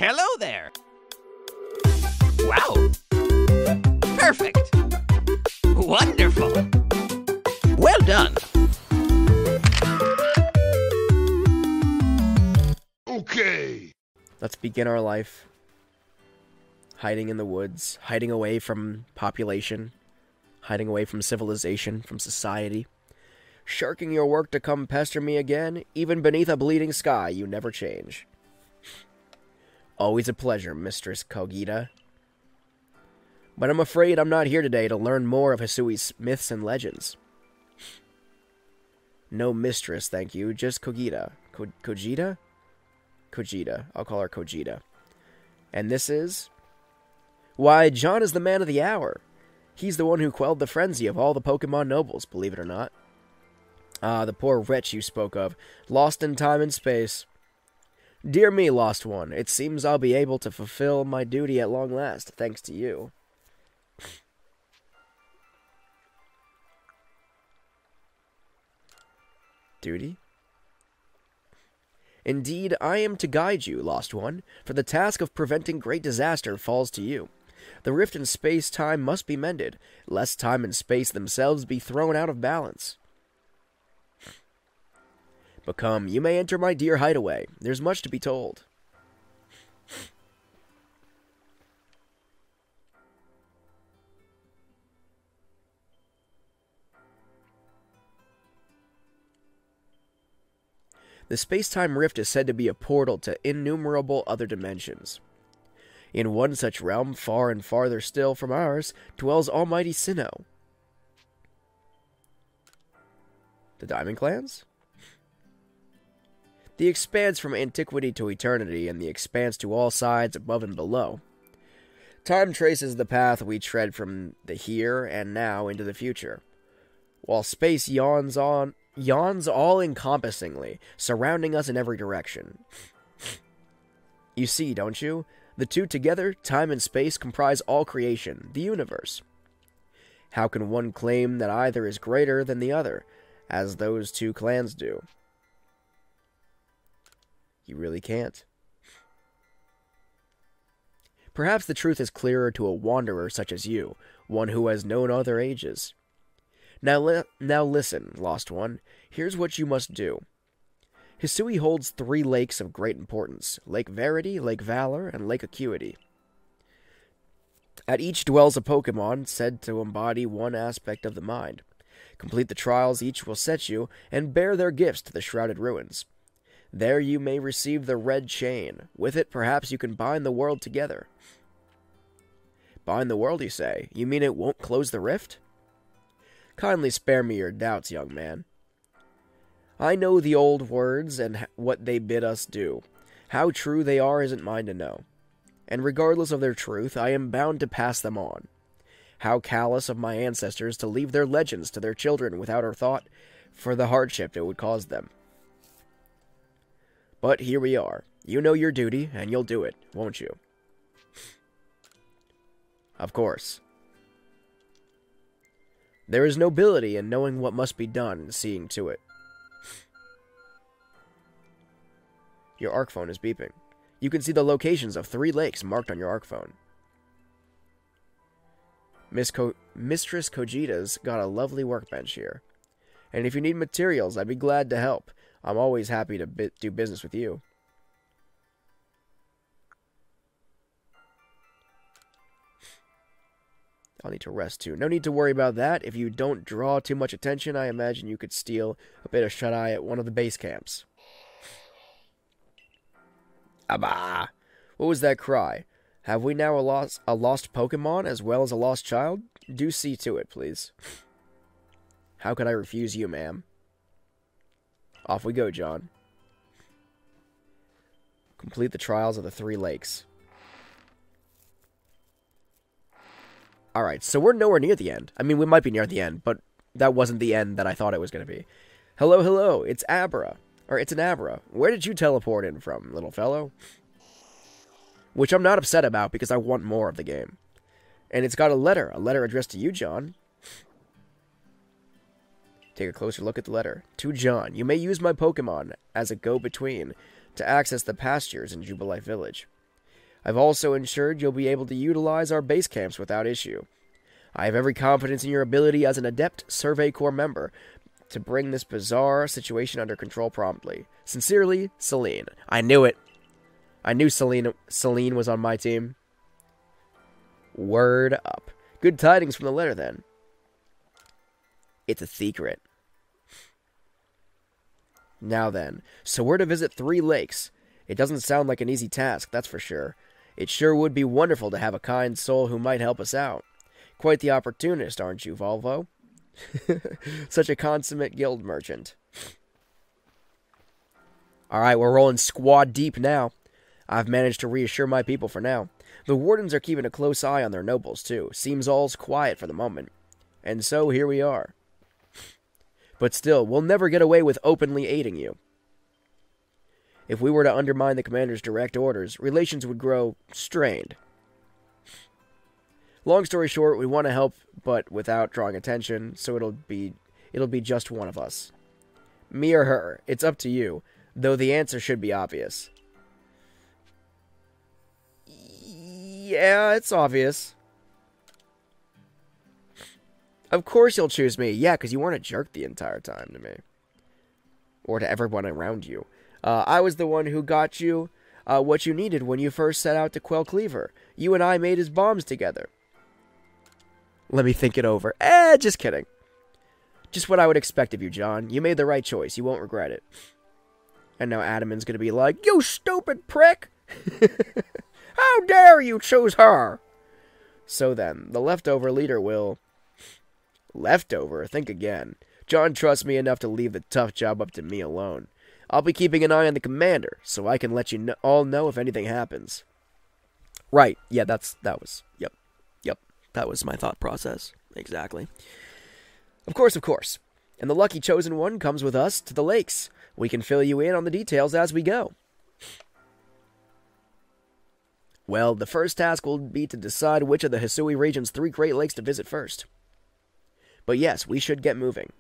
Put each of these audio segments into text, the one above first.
Hello there. Wow. Perfect. Wonderful. Well done. Okay. Let's begin our life. Hiding in the woods, hiding away from population, hiding away from civilization, from society. Shirking your work to come pester me again, even beneath a bleeding sky, you never change. Always a pleasure, Mistress Kogita. But I'm afraid I'm not here today to learn more of Hisui's myths and legends. No mistress, thank you, just Kogita. Kogita? Kogita. I'll call her Kogita. And this is... Why, John is the man of the hour. He's the one who quelled the frenzy of all the Pokemon nobles, believe it or not. Ah, the poor wretch you spoke of, lost in time and space. Dear me, lost one, it seems I'll be able to fulfill my duty at long last, thanks to you. Duty? Indeed, I am to guide you, lost one, for the task of preventing great disaster falls to you. The rift in space-time must be mended, lest time and space themselves be thrown out of balance. But come, you may enter my dear hideaway. There's much to be told. The space-time rift is said to be a portal to innumerable other dimensions. In one such realm, far and farther still from ours, dwells almighty Sinnoh. The Diamond Clans? The expanse from antiquity to eternity, and the expanse to all sides above and below. Time traces the path we tread from the here and now into the future, while space yawns all-encompassingly, surrounding us in every direction. You see, don't you? The two together, time and space, comprise all creation, the universe. How can one claim that either is greater than the other, as those two clans do? You really can't. Perhaps the truth is clearer to a wanderer such as you, one who has known other ages. Now listen, lost one. Here's what you must do. Hisui holds 3 lakes of great importance: Lake Verity, Lake Valor, and Lake Acuity. At each dwells a Pokemon said to embody one aspect of the mind. Complete the trials each will set you, and bear their gifts to the Shrouded Ruins. There you may receive the Red Chain. With it, perhaps you can bind the world together. Bind the world, you say? You mean it won't close the rift? Kindly spare me your doubts, young man. I know the old words and what they bid us do. How true they are isn't mine to know. And regardless of their truth, I am bound to pass them on. How callous of my ancestors to leave their legends to their children without a thought for the hardship it would cause them. But here we are. You know your duty, and you'll do it, won't you? Of course. There is nobility in knowing what must be done and seeing to it. Your ARC phone is beeping. You can see the locations of 3 lakes marked on your ARC phone. Mistress Kogita's got a lovely workbench here. And if you need materials, I'd be glad to help. I'm always happy to do business with you. I'll need to rest too. No need to worry about that. If you don't draw too much attention, I imagine you could steal a bit of shut-eye at one of the base camps. Abba! What was that cry? Have we now a lost Pokemon as well as a lost child? Do see to it, please. How could I refuse you, ma'am? Off we go, John. Complete the trials of the 3 lakes. Alright, so we're nowhere near the end. I mean, we might be near the end, but that wasn't the end that I thought it was going to be. Hello, hello, it's Abra. Or it's an Abra. Where did you teleport in from, little fellow? Which I'm not upset about because I want more of the game. And it's got a letter addressed to you, John. Take a closer look at the letter. To John, you may use my Pokemon as a go-between to access the pastures in Jubilife Village. I've also ensured you'll be able to utilize our base camps without issue. I have every confidence in your ability as an adept Survey Corps member to bring this bizarre situation under control promptly. Sincerely, Celine. I knew it. I knew Celine was on my team. Word up. Good tidings from the letter, then. It's a secret. Now then, so we're to visit 3 lakes. It doesn't sound like an easy task, that's for sure. It sure would be wonderful to have a kind soul who might help us out. Quite the opportunist, aren't you, Volvo? Such a consummate guild merchant. Alright, we're rolling squad deep now. I've managed to reassure my people for now. The wardens are keeping a close eye on their nobles, too. Seems all's quiet for the moment. And so, here we are. But still, we'll never get away with openly aiding you. If we were to undermine the commander's direct orders, relations would grow strained. Long story short, we want to help, but without drawing attention, so it'll be just one of us. Me or her, it's up to you, though the answer should be obvious. Yeah, it's obvious. Of course you'll choose me. Yeah, because you weren't a jerk the entire time to me. Or to everyone around you. I was the one who got you what you needed when you first set out to quell Cleaver. You and I made his bombs together. Let me think it over. Just kidding. Just what I would expect of you, John. You made the right choice. You won't regret it. And now Adaman's going to be like, you stupid prick! How dare you choose her? So then, the leftover leader will... Leftover? Think again. John trusts me enough to leave the tough job up to me alone. I'll be keeping an eye on the commander, so I can let you all know if anything happens. Right. Yeah, Yep. That was my thought process. Exactly. Of course. And the lucky chosen one comes with us to the lakes. We can fill you in on the details as we go. Well, the first task will be to decide which of the Hisui region's 3 Great Lakes to visit first. But yes, we should get moving.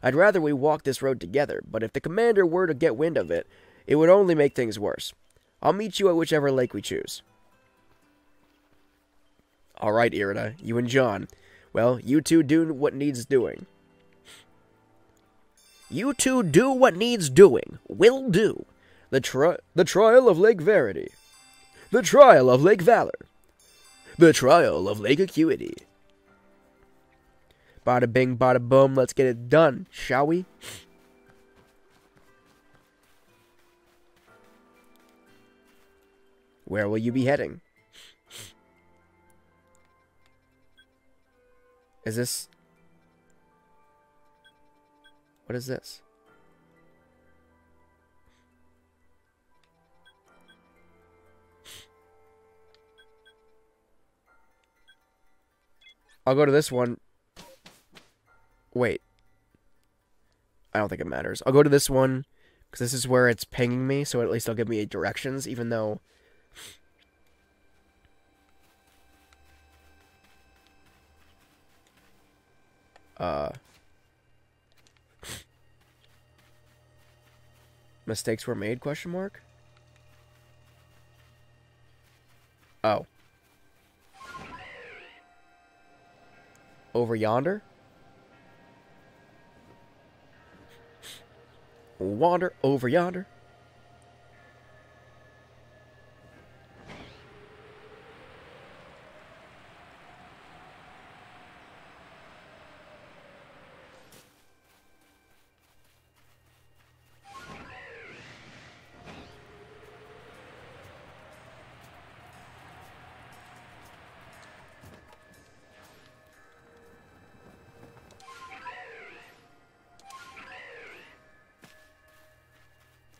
I'd rather we walk this road together, but if the commander were to get wind of it, it would only make things worse. I'll meet you at whichever lake we choose. Alright, Irida, you and John. Well, you two do what needs doing. You two do what needs doing. Will do. The trial of Lake Verity. The trial of Lake Valor. The trial of Lake Acuity. Bada bing, bada boom, let's get it done, shall we? Where will you be heading? Is this... What is this? I'll go to this one. Wait. I don't think it matters. I'll go to this one, because this is where it's pinging me, so at least it'll give me directions, even though... Mistakes were made, question mark? Oh. Over yonder? Wander over yonder.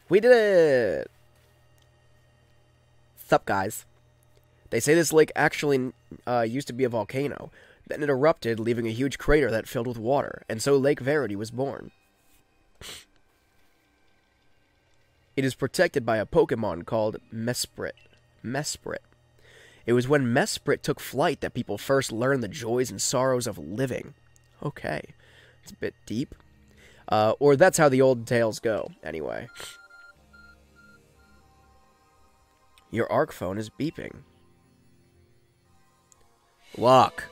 We did it! Sup, guys? They say this lake actually used to be a volcano. Then it erupted, leaving a huge crater that filled with water, and so Lake Verity was born. It is protected by a Pokémon called Mesprit. It was when Mesprit took flight that people first learned the joys and sorrows of living. Okay. It's a bit deep. Or that's how the old tales go, anyway. Your ARC phone is beeping. Lock.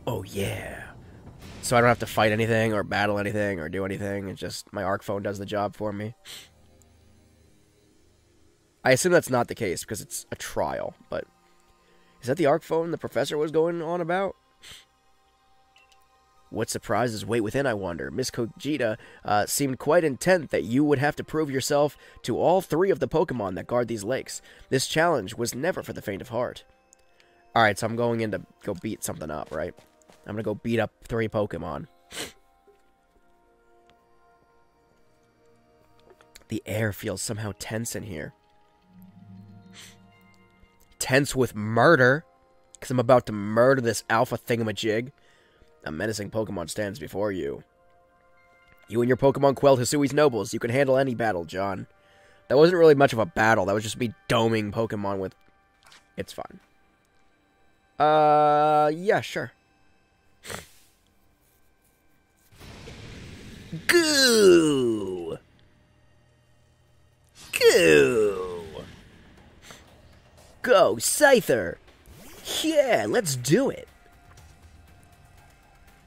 Oh, yeah. So I don't have to fight anything or battle anything or do anything. It's just my ARC phone does the job for me. I assume that's not the case because it's a trial, but... Is that the ARC phone the professor was going on about? What surprises wait within, I wonder? Miss Kojita seemed quite intent that you would have to prove yourself to all 3 of the Pokemon that guard these lakes. This challenge was never for the faint of heart. Alright, so I'm going in to go beat something up, right? I'm gonna go beat up 3 Pokemon. The air feels somehow tense in here. Tense with murder, because I'm about to murder this alpha thingamajig. A menacing Pokemon stands before you. You and your Pokemon quelled Hisui's nobles. You can handle any battle, John. That wasn't really much of a battle. That was just me doming Pokemon with... It's fun. Yeah, sure. Goo! Goo! Go, Scyther! Yeah, let's do it!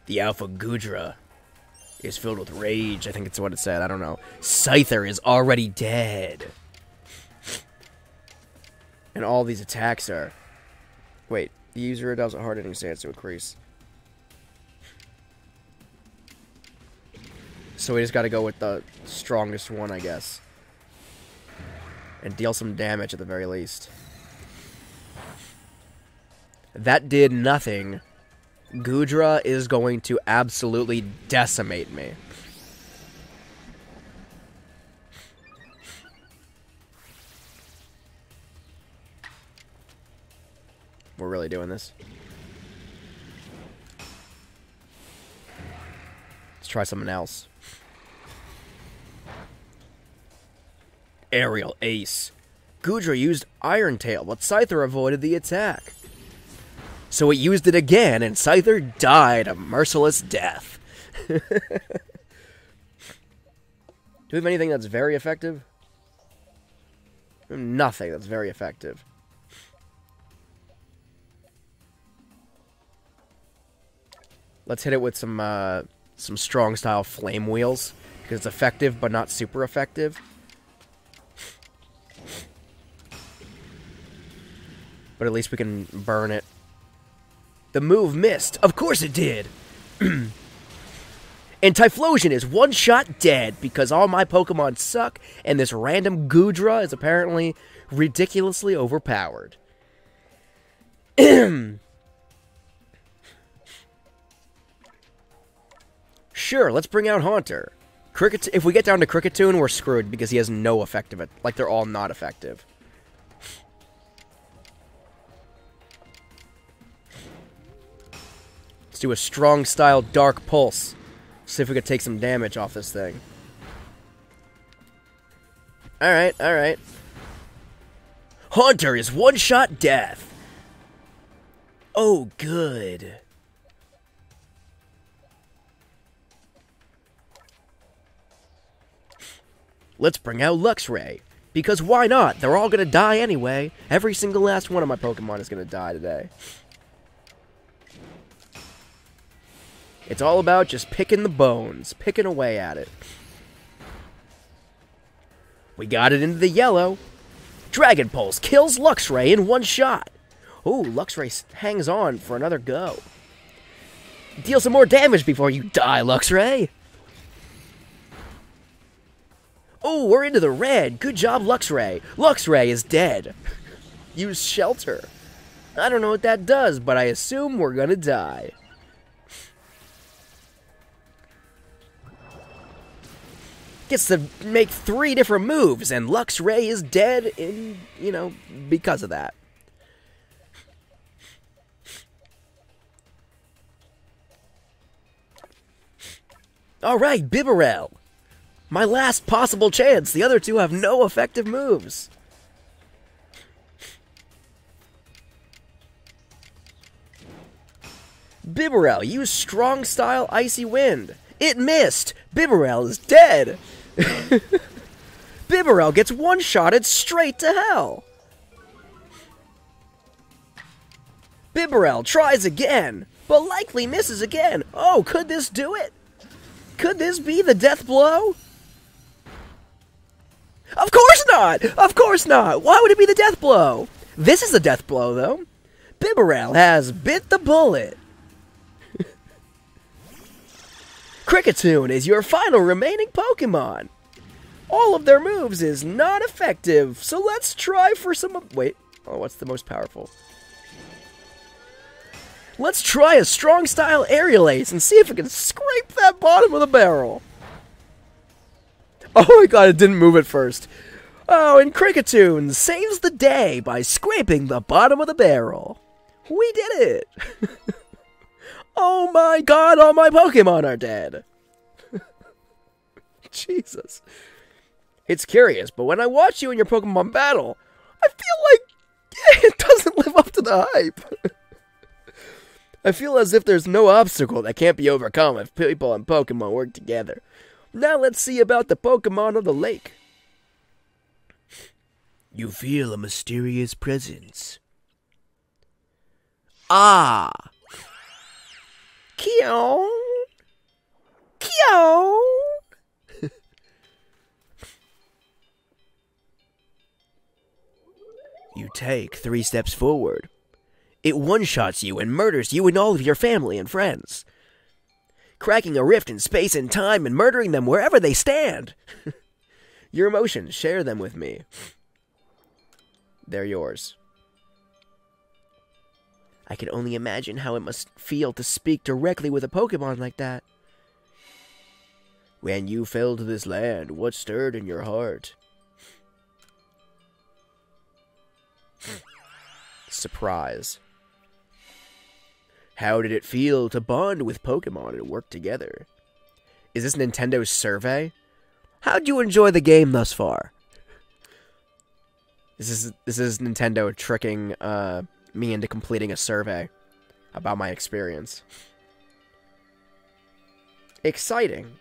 The Alpha Gudra is filled with rage. I think it's what it said. I don't know. Scyther is already dead. And all these attacks are... Wait, the user does a hard-hitting stance to increase. So we just gotta go with the strongest one, I guess. And deal some damage at the very least. That did nothing. Gudra is going to absolutely decimate me. We're really doing this. Let's try something else. Aerial Ace. Gudra used Iron Tail, but Scyther avoided the attack. So it used it again, and Scyther died a merciless death. Do we have anything that's very effective? Nothing that's very effective. Let's hit it with some strong style flame wheels, because it's effective but not super effective. But at least we can burn it. The move missed. Of course it did. And Typhlosion is one-shot dead because all my Pokemon suck and this random Gudra is apparently ridiculously overpowered. Sure, let's bring out Haunter. If we get down to Cricketune, we're screwed because he has no effective. Like, they're all not effective. Let's do a strong style Dark Pulse. See if we can take some damage off this thing. Alright, alright. Haunter is one-shot death. Oh, good. Let's bring out Luxray. Because why not? They're all gonna die anyway. Every single last one of my Pokemon is gonna die today. It's all about just picking the bones, picking away at it. We got it into the yellow. Dragon Pulse kills Luxray in one shot. Ooh, Luxray hangs on for another go. Deal some more damage before you die, Luxray. Oh, we're into the red. Good job, Luxray. Luxray is dead. Use Shelter. I don't know what that does, but I assume we're gonna die. Gets to make 3 different moves, and Luxray is dead in, because of that. Alright, Bibarel. My last possible chance. The other two have no effective moves. Bibarel, use Strong Style Icy Wind. It missed. Bibarel is dead. Bibarel gets one-shotted straight to hell. Bibarel tries again, but likely misses again. Oh, could this do it? Could this be the death blow? Of course not! Of course not! Why would it be the death blow? This is the death blow, though. Bibarel has bit the bullet. Kricketune is your final remaining Pokemon. All of their moves is not effective, so let's try for some... Wait, oh, what's the most powerful? Let's try a strong style aerial ace and see if we can scrape that bottom of the barrel. Oh my god, it didn't move at first. Oh, and Kricketune saves the day by scraping the bottom of the barrel. We did it! Oh my god, all my Pokemon are dead. Jesus. It's curious, but when I watch you in your Pokemon battle, I feel like it doesn't live up to the hype. I feel as if there's no obstacle that can't be overcome if people and Pokemon work together. Now let's see about the Pokemon of the lake. You feel a mysterious presence. Ah! Kyo! Kyo! You take 3 steps forward. It one-shots you and murders you and all of your family and friends, cracking a rift in space and time and murdering them wherever they stand. Your emotions, share them with me. They're yours. I can only imagine how it must feel to speak directly with a Pokemon like that. When you fell to this land, what stirred in your heart? Surprise. How did it feel to bond with Pokemon and work together? Is this Nintendo's survey? How'd you enjoy the game thus far? This is Nintendo tricking me into completing a survey about my experience. Exciting.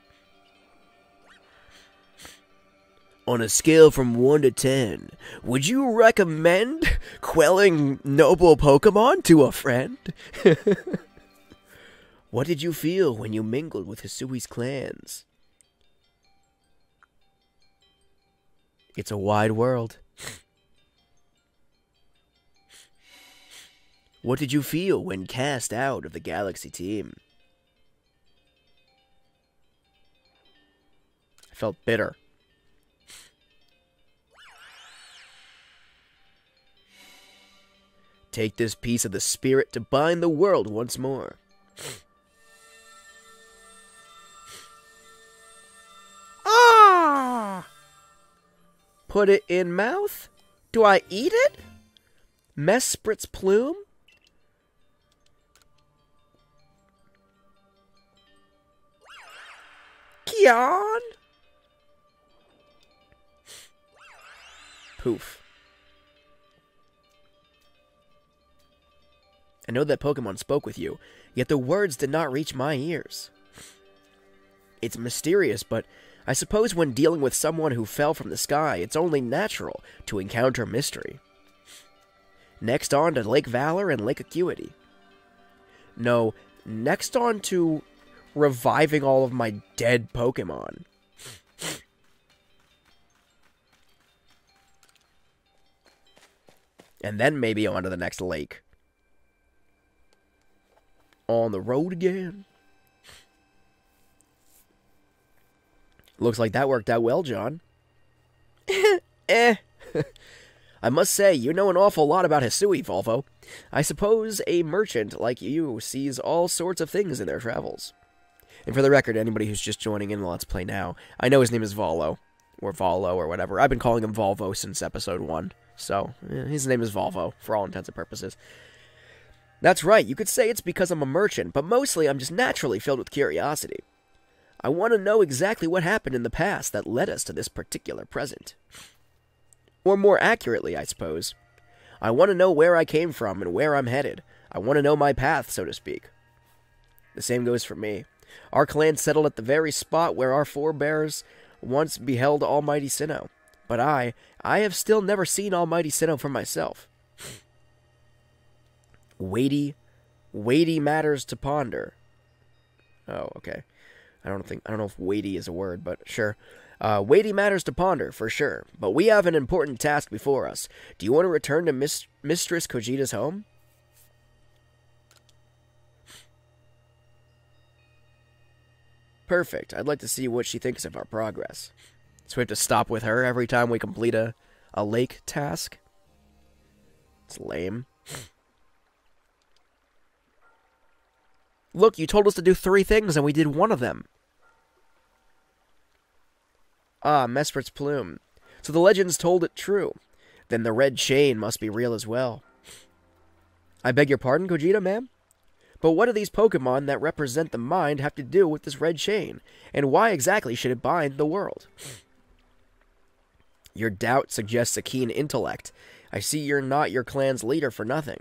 On a scale from 1 to 10, would you recommend quelling noble Pokemon to a friend? What did you feel when you mingled with Hisui's clans? It's a wide world. What did you feel when cast out of the Galaxy team? I felt bitter. Take this piece of the spirit to bind the world once more. Ah! Put it in mouth? Do I eat it? Mesprit's plume? Kion? Poof. I know that Pokemon spoke with you, yet the words did not reach my ears. It's mysterious, but I suppose when dealing with someone who fell from the sky, it's only natural to encounter mystery. Next on to Lake Valor and Lake Acuity. No, next on to reviving all of my dead Pokemon. And then maybe on to the next lake. On the road again. Looks like that worked out well, John. I must say, you know an awful lot about Hisui, Volvo. I suppose a merchant like you sees all sorts of things in their travels. And for the record, anybody who's just joining in the Let's Play now, I know his name is Volo, or whatever. I've been calling him Volvo since episode 1, so his name is Volvo, for all intents and purposes. That's right, you could say it's because I'm a merchant, but mostly I'm just naturally filled with curiosity. I want to know exactly what happened in the past that led us to this particular present. Or more accurately, I suppose, I want to know where I came from and where I'm headed. I want to know my path, so to speak. The same goes for me. Our clan settled at the very spot where our forebears once beheld Almighty Sinnoh. But I have still never seen Almighty Sinnoh for myself. Weighty matters to ponder. Oh, okay. I don't know if weighty is a word, but sure. Weighty matters to ponder, for sure. But we have an important task before us. Do you want to return to Mistress Kojita's home? Perfect. I'd like to see what she thinks of our progress. So we have to stop with her every time we complete a lake task? It's lame. Look, you told us to do 3 things and we did 1 of them. Ah, Mesprit's plume. So the legends told it true. Then the red chain must be real as well. I beg your pardon, Kojita, ma'am? But what do these Pokemon that represent the mind have to do with this red chain? And why exactly should it bind the world? Your doubt suggests a keen intellect. I see you're not your clan's leader for nothing.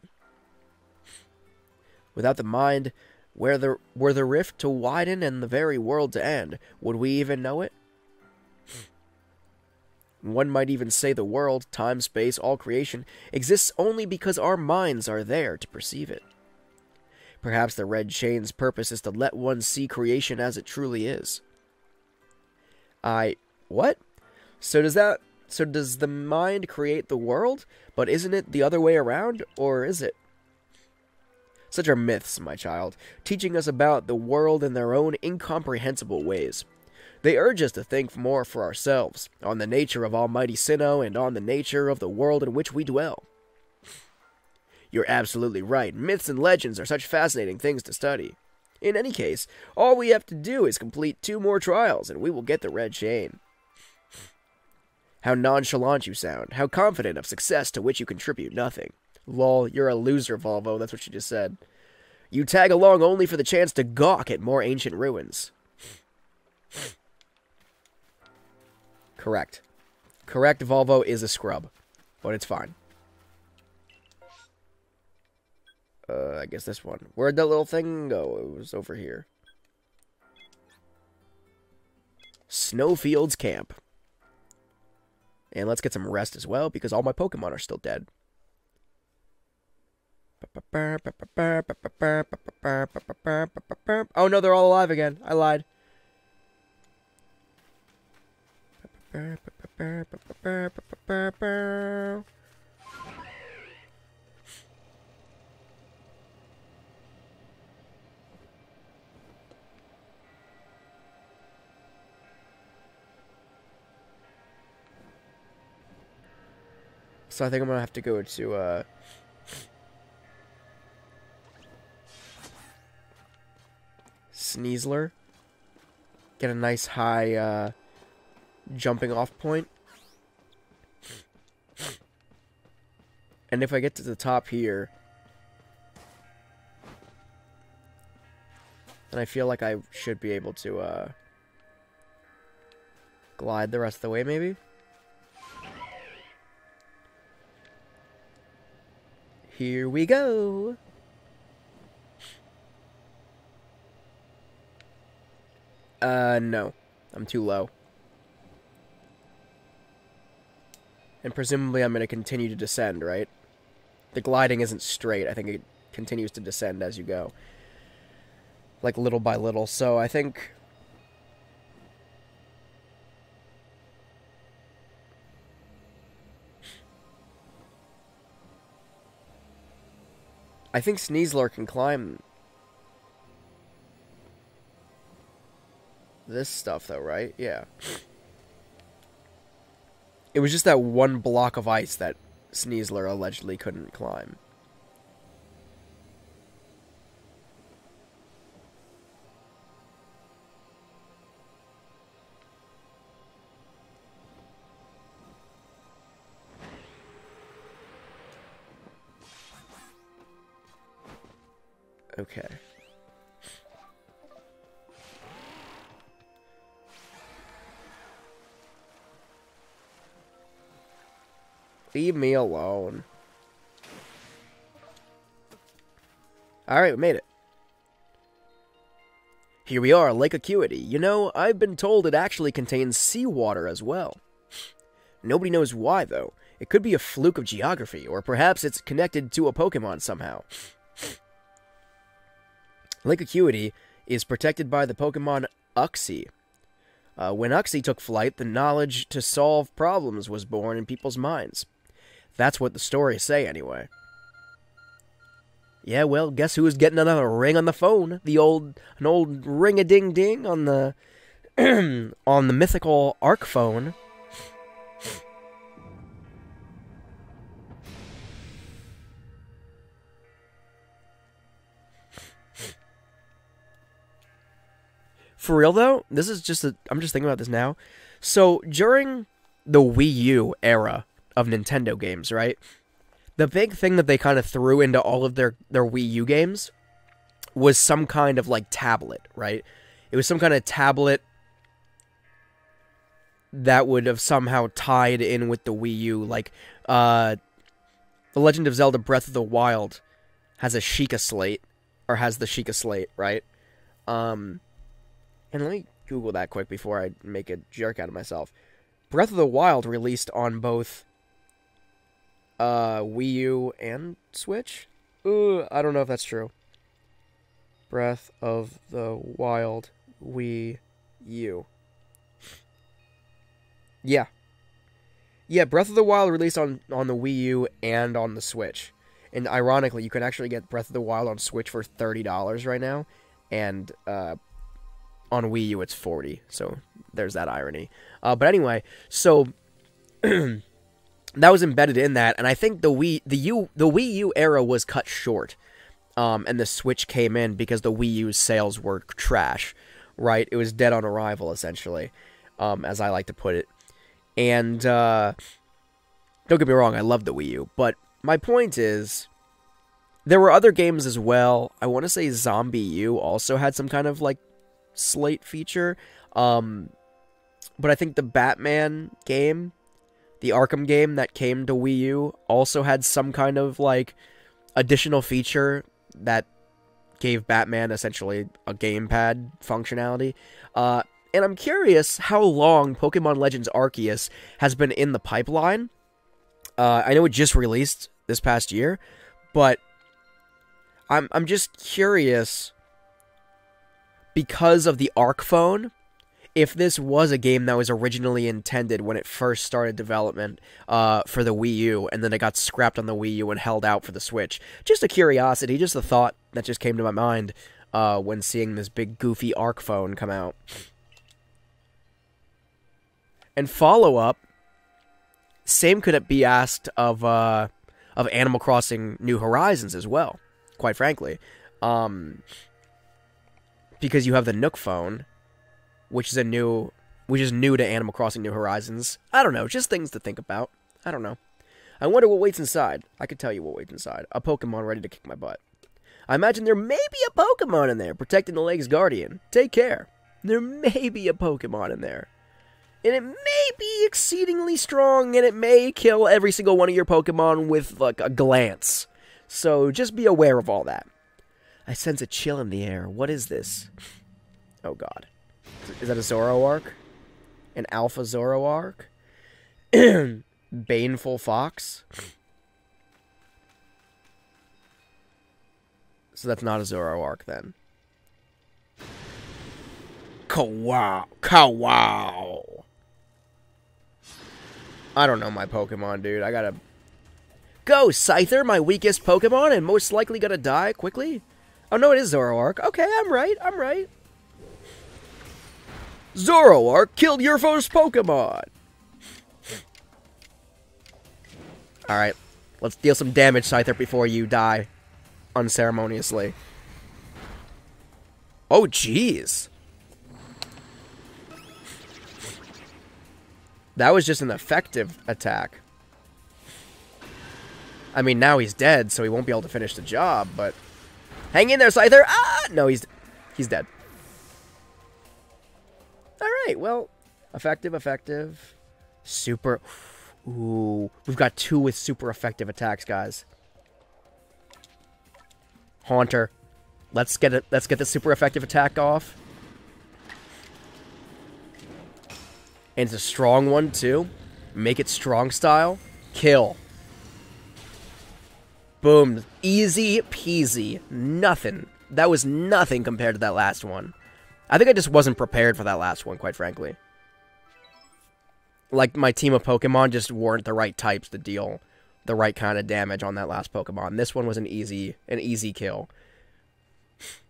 Without the mind, were the rift to widen and the very world to end, would we even know it? One might even say the world, time, space, all creation, exists only because our minds are there to perceive it. Perhaps the red chain's purpose is to let one see creation as it truly is. What? So does the mind create the world? But isn't it the other way around? Or is it? Such are myths, my child, teaching us about the world in their own incomprehensible ways. They urge us to think more for ourselves, on the nature of Almighty Sinnoh and on the nature of the world in which we dwell. You're absolutely right. Myths and legends are such fascinating things to study. In any case, all we have to do is complete 2 more trials, and we will get the red chain. How nonchalant you sound. How confident of success to which you contribute nothing. Lol, you're a loser, Volvo. That's what you just said. You tag along only for the chance to gawk at more ancient ruins. Correct. Correct, Volvo is a scrub. But it's fine. I guess this one. Where'd that little thing go? It was over here. Snowfields Camp. And let's get some rest as well, because all my Pokemon are still dead. Oh no, they're all alive again. I lied. So I think I'm gonna have to go to Sneasler. Get a nice high jumping off point. And if I get to the top here, then I feel like I should be able to glide the rest of the way, maybe? Here we go! No. I'm too low. And presumably I'm going to continue to descend, right? The gliding isn't straight. I think it continues to descend as you go. Like, little by little. So, I think... Sneasler can climb this stuff, though, right? Yeah. It was just that one block of ice that Sneasler allegedly couldn't climb. Okay. Leave me alone. Alright, we made it. Here we are, Lake Acuity. You know, I've been told it actually contains seawater as well. Nobody knows why, though. It could be a fluke of geography, or perhaps it's connected to a Pokemon somehow. Lake Acuity is protected by the Pokemon Uxie. When Uxie took flight, the knowledge to solve problems was born in people's minds. That's what the stories say, anyway. Yeah, well, guess who's getting another ring on the phone? An old ring-a-ding-ding on the on the mythical Arc phone. For real though, this is just I'm just thinking about this now. So during the Wii U era of Nintendo games, right? The big thing that they kind of threw into all of their Wii U games was some kind of, like, tablet, right? It was some kind of tablet that would have somehow tied in with the Wii U. Like, The Legend of Zelda Breath of the Wild has a Sheikah Slate, or has the Sheikah Slate, right? And let me Google that quick before I make a jerk out of myself. Breath of the Wild released on both Wii U and Switch? I don't know if that's true. Breath of the Wild Wii U. Yeah. Yeah, Breath of the Wild released on the Wii U and on the Switch. And ironically, you can actually get Breath of the Wild on Switch for $30 right now. And on Wii U it's $40. So there's that irony. But anyway, so that was embedded in that, and I think the Wii U era was cut short, and the Switch came in because the Wii U's sales were trash, right? It was dead on arrival, essentially, as I like to put it. And don't get me wrong, I love the Wii U, but my point is, there were other games as well. I want to say Zombie U also had some kind of, like, slate feature, but I think the Batman game, the Arkham game that came to Wii U, also had some kind of, like, additional feature that gave Batman essentially a gamepad functionality. And I'm curious how long Pokémon Legends Arceus has been in the pipeline. I know it just released this past year, but I'm just curious, because of the Arc phone, if this was a game that was originally intended when it first started development for the Wii U, and then it got scrapped on the Wii U and held out for the Switch. Just a curiosity, just a thought that just came to my mind when seeing this big goofy Arc phone come out. And follow-up, same could it be asked of Animal Crossing New Horizons as well, quite frankly. Because you have the Nook phone, which is new to Animal Crossing New Horizons. I don't know, just things to think about. I don't know. I wonder what waits inside. I could tell you what waits inside. A Pokemon ready to kick my butt. I imagine there may be a Pokemon in there protecting the Lake's Guardian. Take care. There may be a Pokemon in there. And it may be exceedingly strong, and it may kill every single one of your Pokemon with, like, a glance. So just be aware of all that. I sense a chill in the air. What is this? Oh, God. Is that a Zoroark? An Alpha Zoroark? Baneful Fox? So that's not a Zoroark, then. Kawow. Kawow. I don't know my Pokemon, dude. I gotta... Go, Scyther, my weakest Pokemon, and most likely gonna die quickly? Oh, no, it is Zoroark. Okay, I'm right. Zoroark killed your first Pokemon! Alright, let's deal some damage, Scyther, before you die unceremoniously. Oh, jeez. That was just an effective attack. I mean, now he's dead, so he won't be able to finish the job, but... Hang in there, Scyther! Ah! No, he's dead. Alright, well... Effective. Super... Ooh, we've got 2 with super effective attacks, guys. Haunter. Let's get the super effective attack off. And it's a strong one, too. Make it strong style. Kill. Boom. Easy peasy. Nothing. That was nothing compared to that last one. I think I just wasn't prepared for that last one, quite frankly. Like, my team of Pokemon just weren't the right types to deal the right kind of damage on that last Pokemon. This one was an easy kill.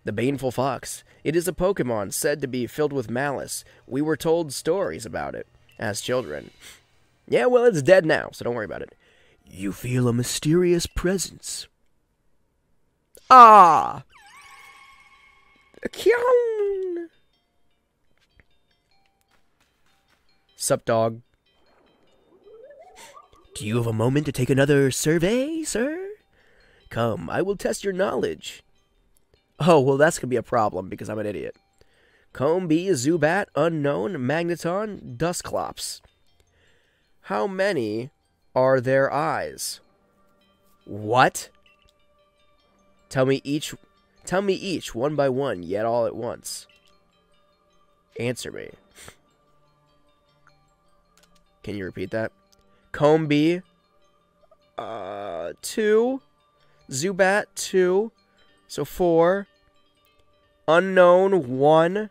The Baneful Fox. It is a Pokemon said to be filled with malice. We were told stories about it as children. Yeah, well, it's dead now, so don't worry about it. You feel a mysterious presence. Ah! Kyon! Sup, dog? Do you have a moment to take another survey, sir? Come, I will test your knowledge. Oh, well, that's gonna be a problem, because I'm an idiot. Combee, Zubat, Unknown, Magneton, Dusclops. How many are there eyes? What? Tell me each, one by one, yet all at once. Answer me. Can you repeat that? Combee, 2. Zubat, 2. So 4. Unknown, 1.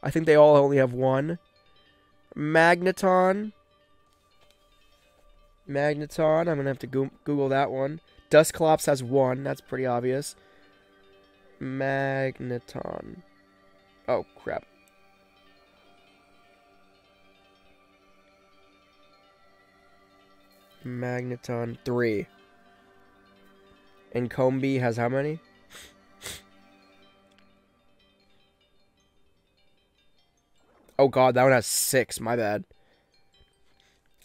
I think they all only have 1. Magneton, I'm going to have to Google that one. Dusclops has 1. That's pretty obvious. Magneton. Oh, crap. Magneton, 3. And Combee has how many? Oh god, that one has 6. My bad.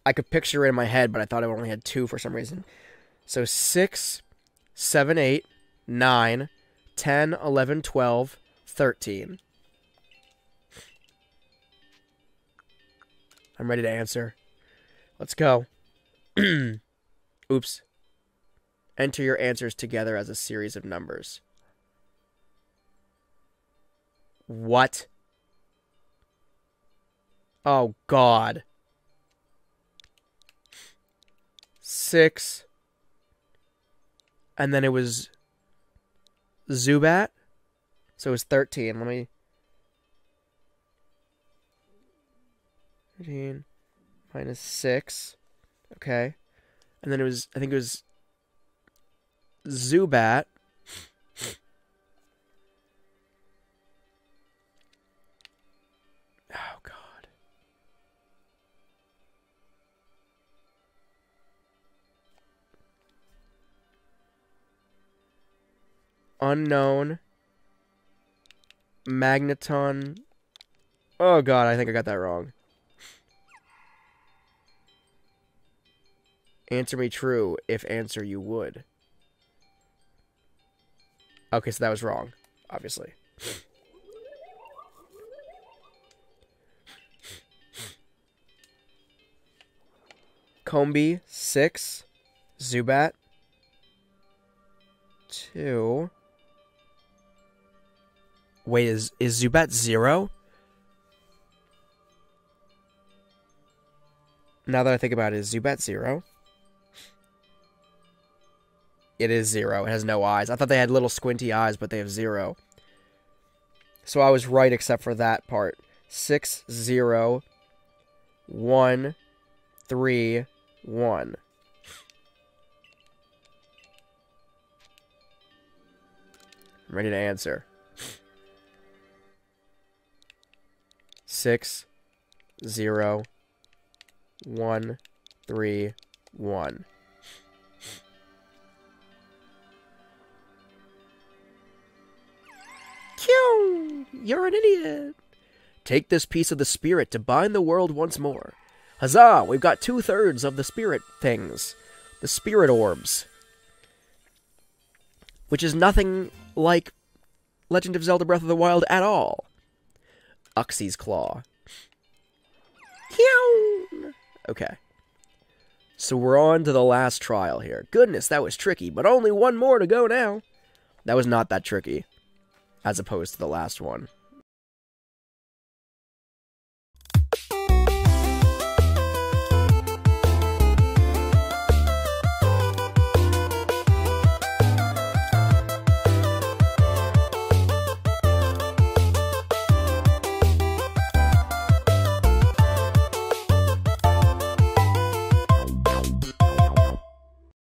I could picture it in my head, but I thought it only had 2 for some reason. So 6, 7, 8, 9, 10, 11, 12, 13. I'm ready to answer. Let's go. Oops. Enter your answers together as a series of numbers. What? Oh, God. 6. And then it was Zubat. So it was 13. Let me... 13 minus 6. Okay. And then it was... I think it was... Zubat. Oh, God. Unknown. Magneton. Oh, God, I think I got that wrong. Answer me true, if answer you would. Okay, so that was wrong, obviously. Combee, 6. Zubat, 2. Wait, is Zubat 0? Now that I think about it, is Zubat 0? It is 0. It has no eyes. I thought they had little squinty eyes, but they have 0. So I was right except for that part. 6, 0, 1, 3, 1. I'm ready to answer. 6, 0, 1, 3, 1. You're an idiot. Take this piece of the spirit to bind the world once more. Huzzah! We've got 2/3 of the spirit things. The spirit orbs. Which is nothing like Legend of Zelda Breath of the Wild at all. Uxie's Claw. Okay. So we're on to the last trial here. Goodness, that was tricky, but only one more to go now. That was not that tricky, as opposed to the last one.